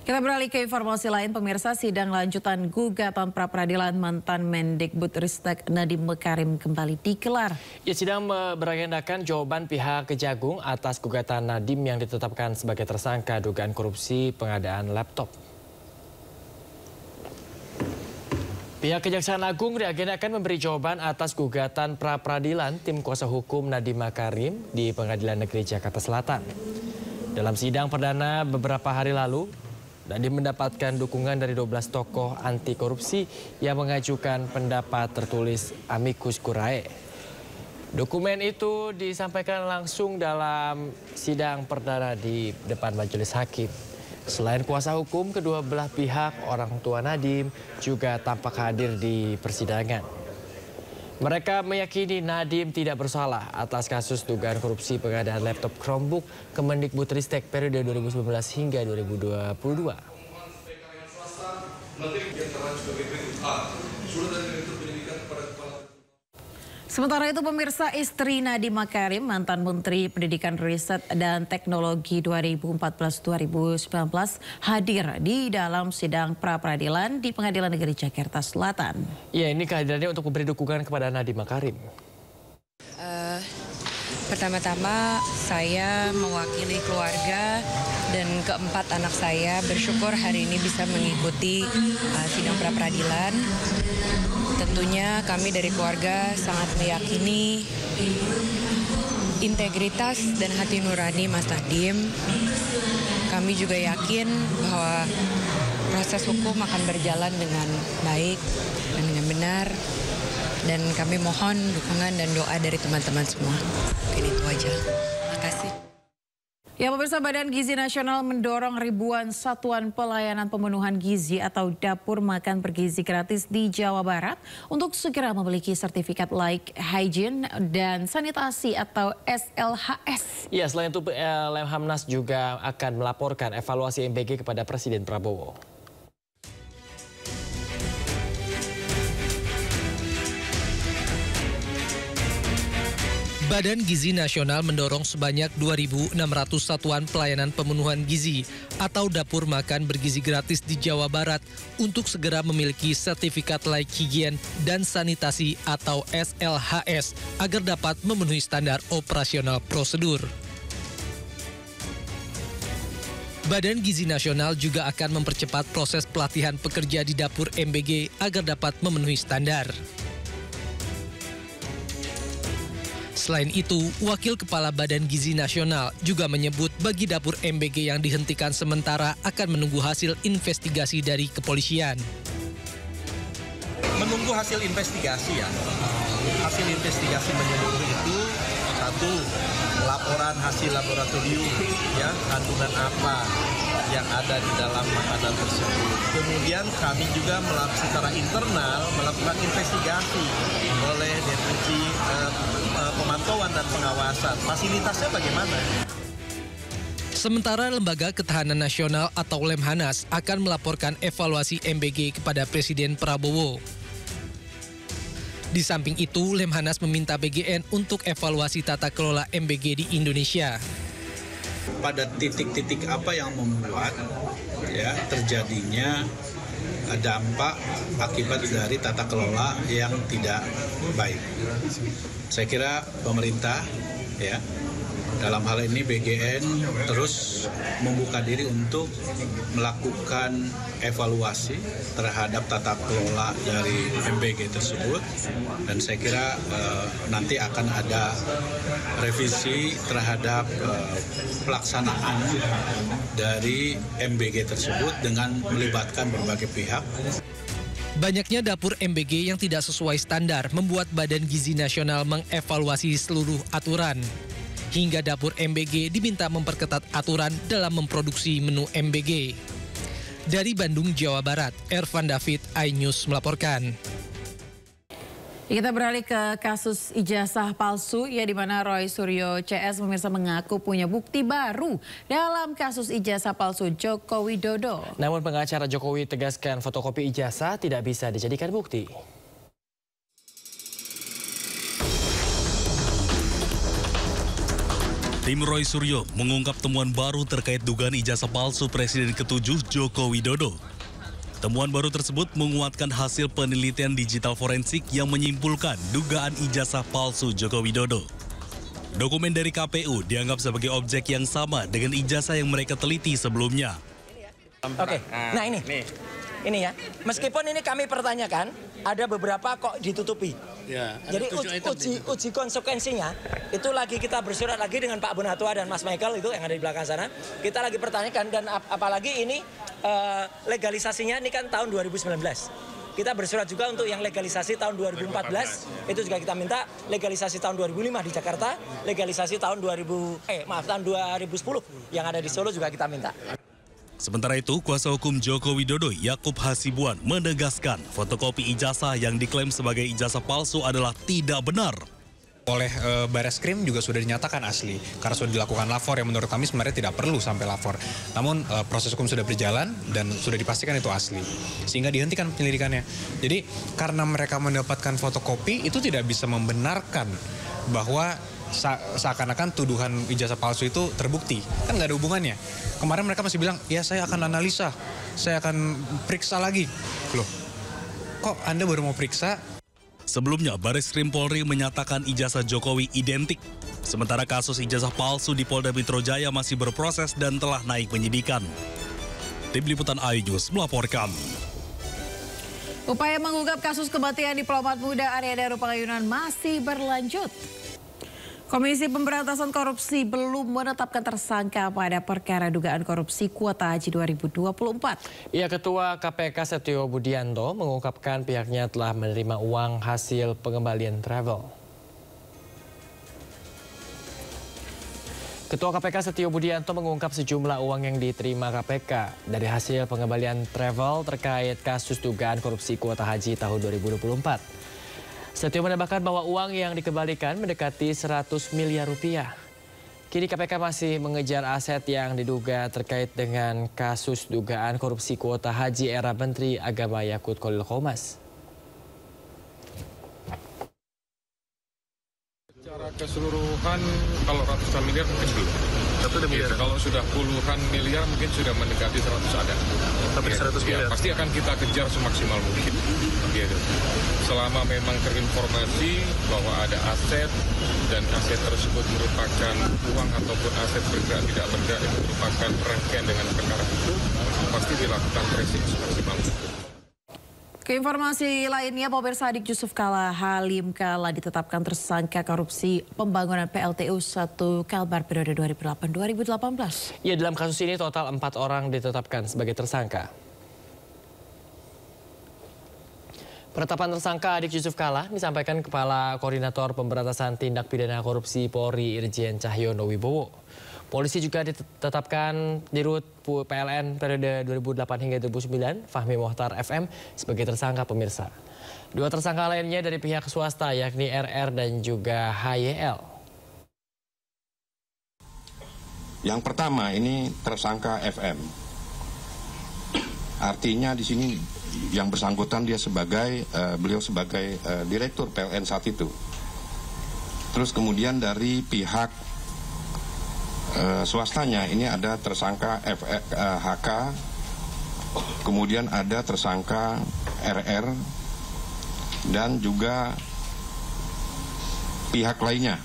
Kita beralih ke informasi lain, pemirsa. Sidang lanjutan gugatan pra-peradilan mantan Mendikbudristek Nadiem Makarim kembali digelar. Ya, sidang beragendakan jawaban pihak Kejagung atas gugatan Nadiem yang ditetapkan sebagai tersangka dugaan korupsi pengadaan laptop. Pihak Kejaksaan Agung diagendakan memberi jawaban atas gugatan pra-peradilan tim kuasa hukum Nadiem Makarim di Pengadilan Negeri Jakarta Selatan. Dalam sidang perdana beberapa hari lalu, Nadiem mendapatkan dukungan dari 12 tokoh anti korupsi yang mengajukan pendapat tertulis amicus curiae. Dokumen itu disampaikan langsung dalam sidang perdana di depan majelis hakim. Selain kuasa hukum, kedua belah pihak, orang tua Nadiem juga tampak hadir di persidangan. Mereka meyakini Nadiem tidak bersalah atas kasus dugaan korupsi pengadaan laptop Chromebook Kemendikbudristek periode 2019 hingga 2022. Sementara itu, pemirsa, istri Nadiem Makarim, mantan Menteri Pendidikan, Riset dan Teknologi 2014-2019, hadir di dalam sidang pra-peradilan di Pengadilan Negeri Jakarta Selatan. Ya, ini kehadirannya untuk memberi dukungan kepada Nadiem Makarim. Pertama-tama saya mewakili keluarga dan keempat anak saya bersyukur hari ini bisa mengikuti sidang pra-peradilan. Tentunya kami dari keluarga sangat meyakini integritas dan hati nurani Mas Nadiem. Kami juga yakin bahwa proses hukum akan berjalan dengan baik dan dengan benar. Dan kami mohon dukungan dan doa dari teman-teman semua. Mungkin itu aja. Terima kasih. Ya, pemirsa, Badan Gizi Nasional mendorong ribuan satuan pelayanan pemenuhan gizi atau dapur makan bergizi gratis di Jawa Barat untuk segera memiliki sertifikat layak hygiene dan sanitasi atau SLHS. Ya, selain itu Lemhamnas juga akan melaporkan evaluasi MBG kepada Presiden Prabowo. Badan Gizi Nasional mendorong sebanyak 2.600 satuan pelayanan pemenuhan gizi atau dapur makan bergizi gratis di Jawa Barat untuk segera memiliki sertifikat layak higien dan sanitasi atau SLHS agar dapat memenuhi standar operasional prosedur. Badan Gizi Nasional juga akan mempercepat proses pelatihan pekerja di dapur MBG agar dapat memenuhi standar. Selain itu, Wakil Kepala Badan Gizi Nasional juga menyebut bagi dapur MBG yang dihentikan sementara akan menunggu hasil investigasi dari kepolisian. Menunggu hasil investigasi ya. Hasil investigasi menyebut itu satu, laporan hasil laboratorium ya, kandungan apa yang ada di dalam makanan tersebut. Kemudian kami juga secara internal melakukan investigasi oleh Deputi Pemantauan dan Pengawasan. Fasilitasnya bagaimana? Sementara Lembaga Ketahanan Nasional atau Lemhanas akan melaporkan evaluasi MBG kepada Presiden Prabowo. Di samping itu, Lemhanas meminta BGN untuk evaluasi tata kelola MBG di Indonesia. Pada titik-titik apa yang membuat ya terjadinya dampak akibat dari tata kelola yang tidak baik. Saya kira pemerintah ya dalam hal ini BGN terus membuka diri untuk melakukan evaluasi terhadap tata kelola dari MBG tersebut, dan saya kira nanti akan ada revisi terhadap pelaksanaan dari MBG tersebut dengan melibatkan berbagai pihak. Banyaknya dapur MBG yang tidak sesuai standar membuat Badan Gizi Nasional mengevaluasi seluruh aturan. Hingga dapur MBG diminta memperketat aturan dalam memproduksi menu MBG. Dari Bandung, Jawa Barat, Ervan David, iNews melaporkan. Kita beralih ke kasus ijazah palsu, ya, di mana Roy Suryo CS pemirsa mengaku punya bukti baru dalam kasus ijazah palsu Joko Widodo. Namun pengacara Jokowi tegaskan fotokopi ijazah tidak bisa dijadikan bukti. Tim Roy Suryo mengungkap temuan baru terkait dugaan ijazah palsu Presiden ke-7 Joko Widodo. Temuan baru tersebut menguatkan hasil penelitian digital forensik yang menyimpulkan dugaan ijazah palsu Joko Widodo. Dokumen dari KPU dianggap sebagai objek yang sama dengan ijazah yang mereka teliti sebelumnya. Oke, nah ini ya. Meskipun ini kami pertanyakan, ada beberapa kok ditutupi. Ya, jadi uji konsekuensinya itu lagi kita bersurat lagi dengan Pak Bonatua dan Mas Michael itu yang ada di belakang sana. Kita lagi pertanyakan dan apalagi ini legalisasinya ini kan tahun 2019. Kita bersurat juga untuk yang legalisasi tahun 2014, itu juga kita minta legalisasi tahun 2005 di Jakarta, legalisasi tahun 2010 yang ada di Solo juga kita minta. Sementara itu, kuasa hukum Joko Widodo Yakub Hasibuan menegaskan fotokopi ijazah yang diklaim sebagai ijazah palsu adalah tidak benar. Oleh Bareskrim juga sudah dinyatakan asli karena sudah dilakukan lapor yang menurut kami sebenarnya tidak perlu sampai lapor. Namun proses hukum sudah berjalan dan sudah dipastikan itu asli sehingga dihentikan penyelidikannya. Jadi karena mereka mendapatkan fotokopi itu tidak bisa membenarkan bahwa seakan-akan tuduhan ijazah palsu itu terbukti. Kan nggak ada hubungannya. Kemarin mereka masih bilang, ya saya akan analisa, saya akan periksa lagi. Loh, kok Anda baru mau periksa? Sebelumnya, Bareskrim Polri menyatakan ijazah Jokowi identik. Sementara kasus ijazah palsu di Polda Metro Jaya masih berproses dan telah naik penyidikan. Tim Liputan iNews melaporkan. Upaya mengungkap kasus kematian diplomat muda Arya Daru Pangayunan masih berlanjut. Komisi Pemberantasan Korupsi belum menetapkan tersangka pada perkara dugaan korupsi kuota haji 2024. Ketua KPK Setio Budianto mengungkapkan pihaknya telah menerima uang hasil pengembalian travel. Ketua KPK Setio Budianto mengungkap sejumlah uang yang diterima KPK dari hasil pengembalian travel terkait kasus dugaan korupsi kuota haji tahun 2024. Setio menambahkan bahwa uang yang dikembalikan mendekati 100 miliar rupiah. Kini KPK masih mengejar aset yang diduga terkait dengan kasus dugaan korupsi kuota haji era Menteri Agama Yakut Khalil Qomas. Secara keseluruhan kalau ratusan miliar mungkin belum. Kalau sudah puluhan miliar mungkin sudah mendekati 100 ada. Tapi 100 miliar? Pasti akan kita kejar semaksimal mungkin. Selama memang terinformasi bahwa ada aset dan aset tersebut merupakan uang ataupun aset bergerak tidak bergerak yang merupakan rangkaian dengan perkara itu, pasti dilakukan tracing semaksimal mungkin. Keinformasi lainnya, pemirsa, Adik Yusuf Kala Halim Kala ditetapkan tersangka korupsi pembangunan PLTU 1 Kalbar periode 2008-2018. Dalam kasus ini total 4 orang ditetapkan sebagai tersangka. Penetapan tersangka Adik Yusuf Kala disampaikan Kepala Koordinator Pemberantasan Tindak Pidana Korupsi Polri Irjen Cahyono Wibowo. Polisi juga ditetapkan Dirut PLN periode 2008 hingga 2009, Fahmi Mohtar FM, sebagai tersangka, pemirsa. 2 tersangka lainnya dari pihak swasta yakni RR dan juga HYL. Yang pertama ini tersangka FM. Artinya di sini yang bersangkutan dia sebagai beliau sebagai direktur PLN saat itu. Terus kemudian dari pihak swastanya ini ada tersangka HK, kemudian ada tersangka RR dan juga pihak lainnya.